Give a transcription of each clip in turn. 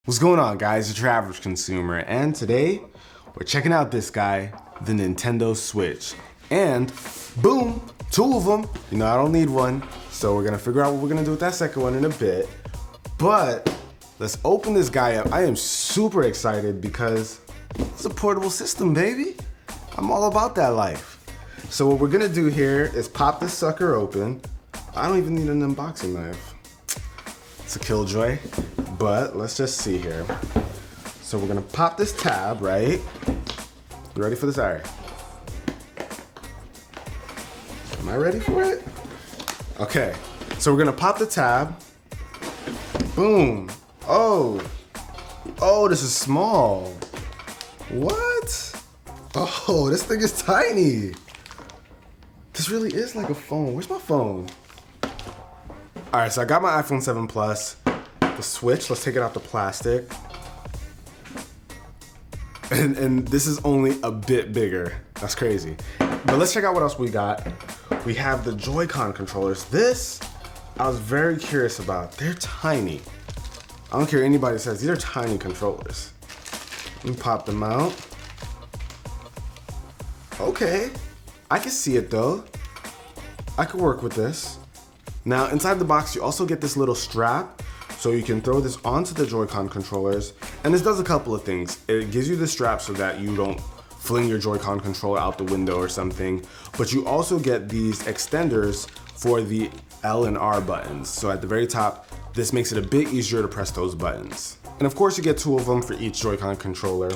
What's going on, guys? It's UrAvgConsumer, and today we're checking out this guy, the Nintendo Switch. And boom, two of them. You know, I don't need one, so we're gonna figure out what we're gonna do with that second one in a bit. But let's open this guy up. I am super excited because it's a portable system, baby. I'm all about that life. So what we're gonna do here is pop this sucker open. I don't even need an unboxing knife. It's a killjoy, but let's just see here. So we're gonna pop this tab, right? You ready for this? All right. Am I ready for it? Okay, so we're gonna pop the tab. Boom. Oh, this is small. What? Oh, this thing is tiny. This really is like a phone. Where's my phone? All right, so I got my iPhone 7 Plus, the Switch. Let's take it out the plastic. And this is only a bit bigger. That's crazy. But let's check out what else we got. We have the Joy-Con controllers. This, I was very curious about. They're tiny. I don't care what anybody says, these are tiny controllers. Let me pop them out. Okay, I can see it though. I could work with this. Now, inside the box, you also get this little strap, so you can throw this onto the Joy-Con controllers. And this does a couple of things. It gives you the strap so that you don't fling your Joy-Con controller out the window or something. But you also get these extenders for the L and R buttons. So at the very top, this makes it a bit easier to press those buttons. And of course, you get two of them for each Joy-Con controller.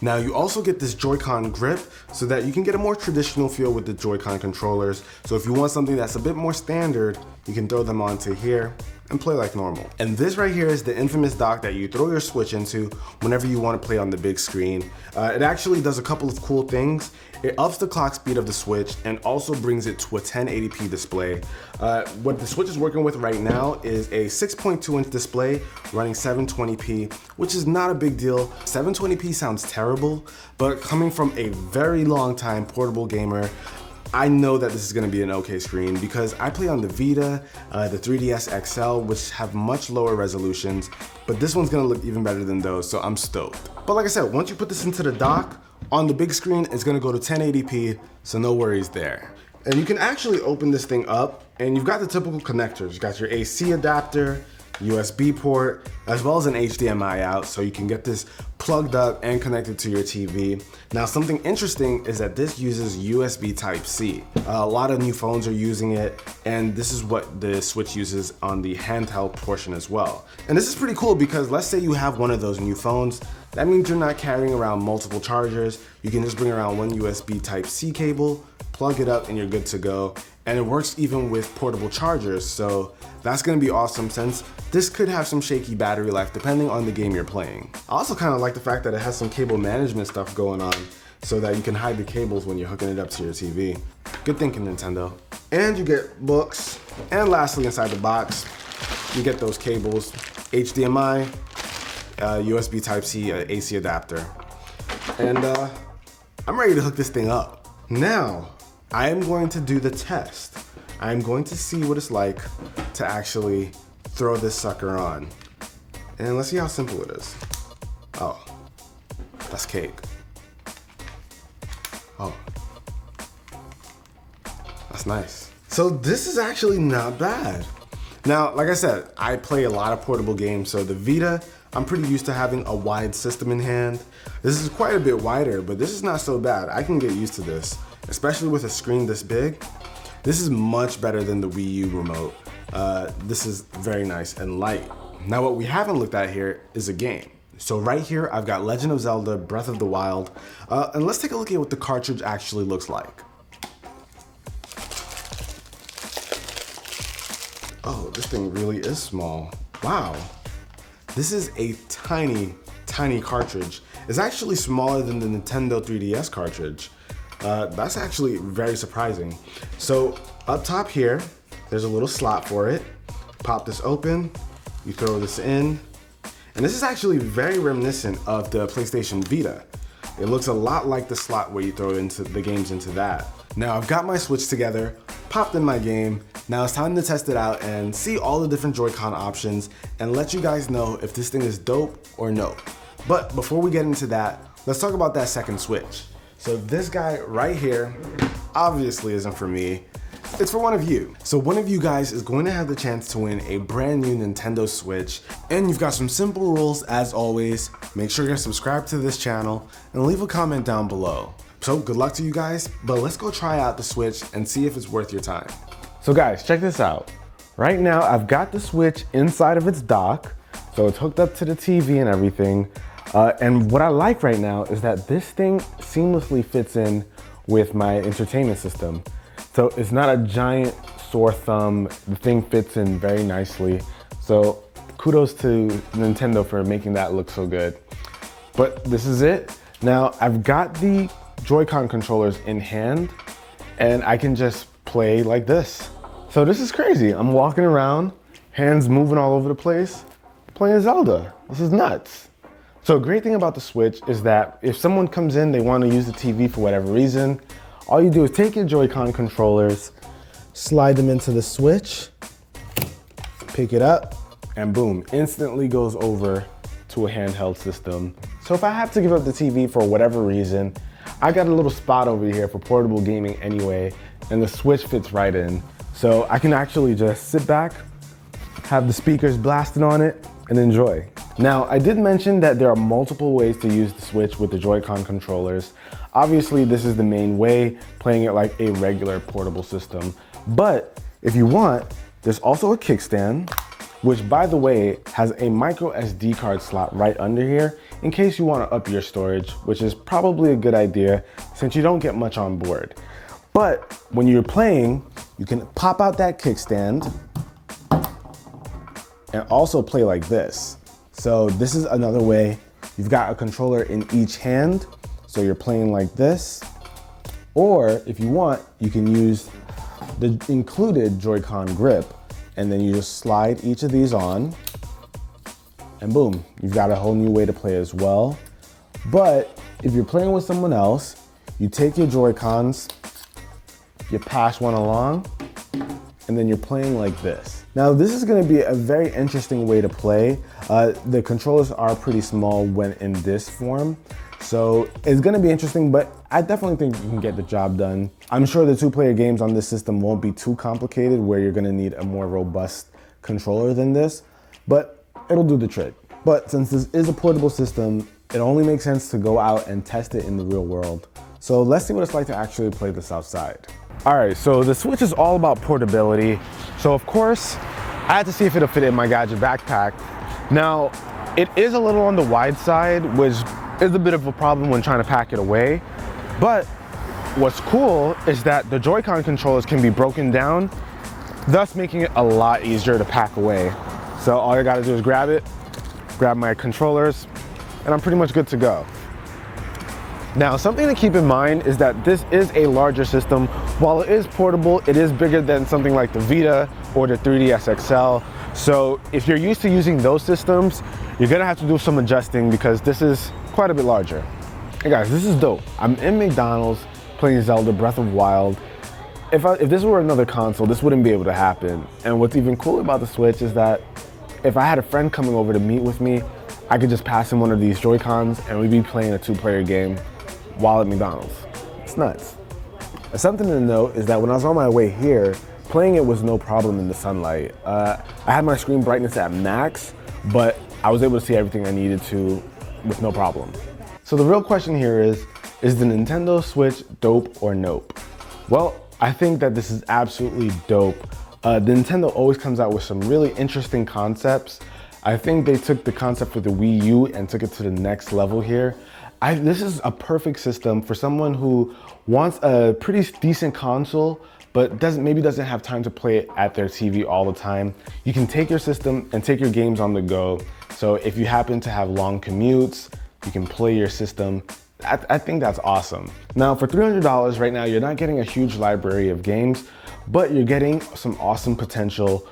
Now you also get this Joy-Con grip so that you can get a more traditional feel with the Joy-Con controllers. So if you want something that's a bit more standard, you can throw them onto here and play like normal. And this right here is the infamous dock that you throw your Switch into whenever you want to play on the big screen. It actually does a couple of cool things. It ups the clock speed of the Switch and also brings it to a 1080p display. What the Switch is working with right now is a 6.2-inch display running 720p, which is not a big deal. 720p sounds terrible, but coming from a very long time portable gamer, I know that this is gonna be an okay screen because I play on the Vita, the 3DS XL, which have much lower resolutions, but this one's gonna look even better than those, so I'm stoked. But like I said, once you put this into the dock, on the big screen, it's gonna go to 1080p, so no worries there. And you can actually open this thing up, and you've got the typical connectors. You got your AC adapter, USB port, as well as an HDMI out, so you can get this plugged up and connected to your TV. Now, something interesting is that this uses USB Type-C. A lot of new phones are using it, and this is what the Switch uses on the handheld portion as well. And this is pretty cool because let's say you have one of those new phones, that means you're not carrying around multiple chargers. You can just bring around one USB Type-C cable, plug it up, and you're good to go. And it works even with portable chargers, so that's gonna be awesome since this could have some shaky battery life depending on the game you're playing. I also kind of like the fact that it has some cable management stuff going on so that you can hide the cables when you're hooking it up to your TV. Good thinking, Nintendo. And you get books. And lastly, inside the box, you get those cables, HDMI, USB Type-C, AC adapter. And I'm ready to hook this thing up. Now, I am going to do the test. I'm going to see what it's like to actually throw this sucker on. And let's see how simple it is. Oh, that's cake. Oh, that's nice. So this is actually not bad. Now, like I said, I play a lot of portable games, so the Vita, I'm pretty used to having a wide system in hand. This is quite a bit wider, but this is not so bad. I can get used to this, especially with a screen this big. This is much better than the Wii U remote. This is very nice and light. Now what we haven't looked at here is a game. So right here, I've got Legend of Zelda Breath of the Wild. And let's take a look at what the cartridge actually looks like. Oh, this thing really is small. Wow. This is a tiny, tiny cartridge. It's actually smaller than the Nintendo 3DS cartridge. That's actually very surprising. So up top here, there's a little slot for it. Pop this open, you throw this in, and this is actually very reminiscent of the PlayStation Vita. It looks a lot like the slot where you throw into the games into that. Now I've got my Switch together, popped in my game. Now it's time to test it out and see all the different Joy-Con options and let you guys know if this thing is dope or no. But before we get into that, let's talk about that second Switch. So this guy right here obviously isn't for me. It's for one of you. So one of you guys is going to have the chance to win a brand new Nintendo Switch, and you've got some simple rules as always. Make sure you're subscribed to this channel and leave a comment down below. So good luck to you guys, but let's go try out the Switch and see if it's worth your time. So guys, check this out. Right now I've got the Switch inside of its dock, so it's hooked up to the TV and everything. And what I like right now is that this thing seamlessly fits in with my entertainment system. So it's not a giant sore thumb. The thing fits in very nicely. So kudos to Nintendo for making that look so good. But this is it. Now I've got the Joy-Con controllers in hand and I can just play like this. So this is crazy. I'm walking around, hands moving all over the place, playing Zelda. This is nuts. So a great thing about the Switch is that if someone comes in, they want to use the TV for whatever reason, all you do is take your Joy-Con controllers, slide them into the Switch, pick it up, and boom, instantly goes over to a handheld system. So if I have to give up the TV for whatever reason, I got a little spot over here for portable gaming anyway, and the Switch fits right in. So I can actually just sit back, have the speakers blasting on it, and enjoy. Now, I did mention that there are multiple ways to use the Switch with the Joy-Con controllers. Obviously, this is the main way, playing it like a regular portable system. But if you want, there's also a kickstand, which by the way, has a micro SD card slot right under here in case you want to up your storage, which is probably a good idea since you don't get much on board. But when you're playing, you can pop out that kickstand and also play like this. So this is another way. You've got a controller in each hand, so you're playing like this. Or if you want, you can use the included Joy-Con grip, and then you just slide each of these on, and boom, you've got a whole new way to play as well. But if you're playing with someone else, you take your Joy-Cons, you pass one along, and then you're playing like this. Now this is gonna be a very interesting way to play. The controllers are pretty small when in this form, so it's gonna be interesting, but I definitely think you can get the job done. I'm sure the two-player games on this system won't be too complicated where you're gonna need a more robust controller than this, but it'll do the trick. But since this is a portable system, it only makes sense to go out and test it in the real world. So let's see what it's like to actually play this outside. All right, so the Switch is all about portability. So of course, I had to see if it'll fit in my gadget backpack. Now, it is a little on the wide side, which is a bit of a problem when trying to pack it away. But what's cool is that the Joy-Con controllers can be broken down, thus making it a lot easier to pack away. So all I gotta do is grab it, grab my controllers, and I'm pretty much good to go. Now, something to keep in mind is that this is a larger system. While it is portable, it is bigger than something like the Vita or the 3DS XL. So if you're used to using those systems, you're gonna have to do some adjusting because this is quite a bit larger. Hey guys, this is dope. I'm in McDonald's playing Zelda Breath of Wild. If this were another console, this wouldn't be able to happen. And what's even cool about the Switch is that if I had a friend coming over to meet with me, I could just pass him one of these Joy-Cons and we'd be playing a two-player game while at McDonald's. It's nuts. Something to note is that when I was on my way here, playing it was no problem in the sunlight. I had my screen brightness at max, but I was able to see everything I needed to with no problem. So the real question here is the Nintendo Switch dope or nope? Well, I think that this is absolutely dope. The Nintendo always comes out with some really interesting concepts. I think they took the concept for the Wii U and took it to the next level here. This is a perfect system for someone who wants a pretty decent console, but maybe doesn't have time to play it at their TV all the time. You can take your system and take your games on the go. So if you happen to have long commutes, you can play your system. I think that's awesome. Now for $300 right now, you're not getting a huge library of games, but you're getting some awesome potential.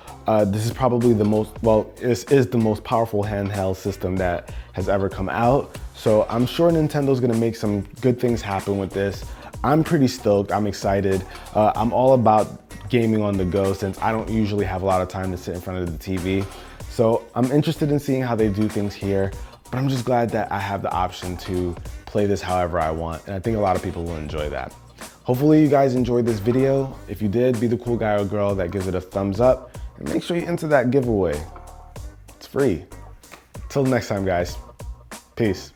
This is probably this is the most powerful handheld system that has ever come out. So I'm sure Nintendo's gonna make some good things happen with this. I'm pretty stoked, I'm excited. I'm all about gaming on the go since I don't usually have a lot of time to sit in front of the TV. So I'm interested in seeing how they do things here, but I'm just glad that I have the option to play this however I want, and I think a lot of people will enjoy that. Hopefully you guys enjoyed this video. If you did, be the cool guy or girl that gives it a thumbs up, and make sure you enter that giveaway. It's free. Till next time, guys. Peace.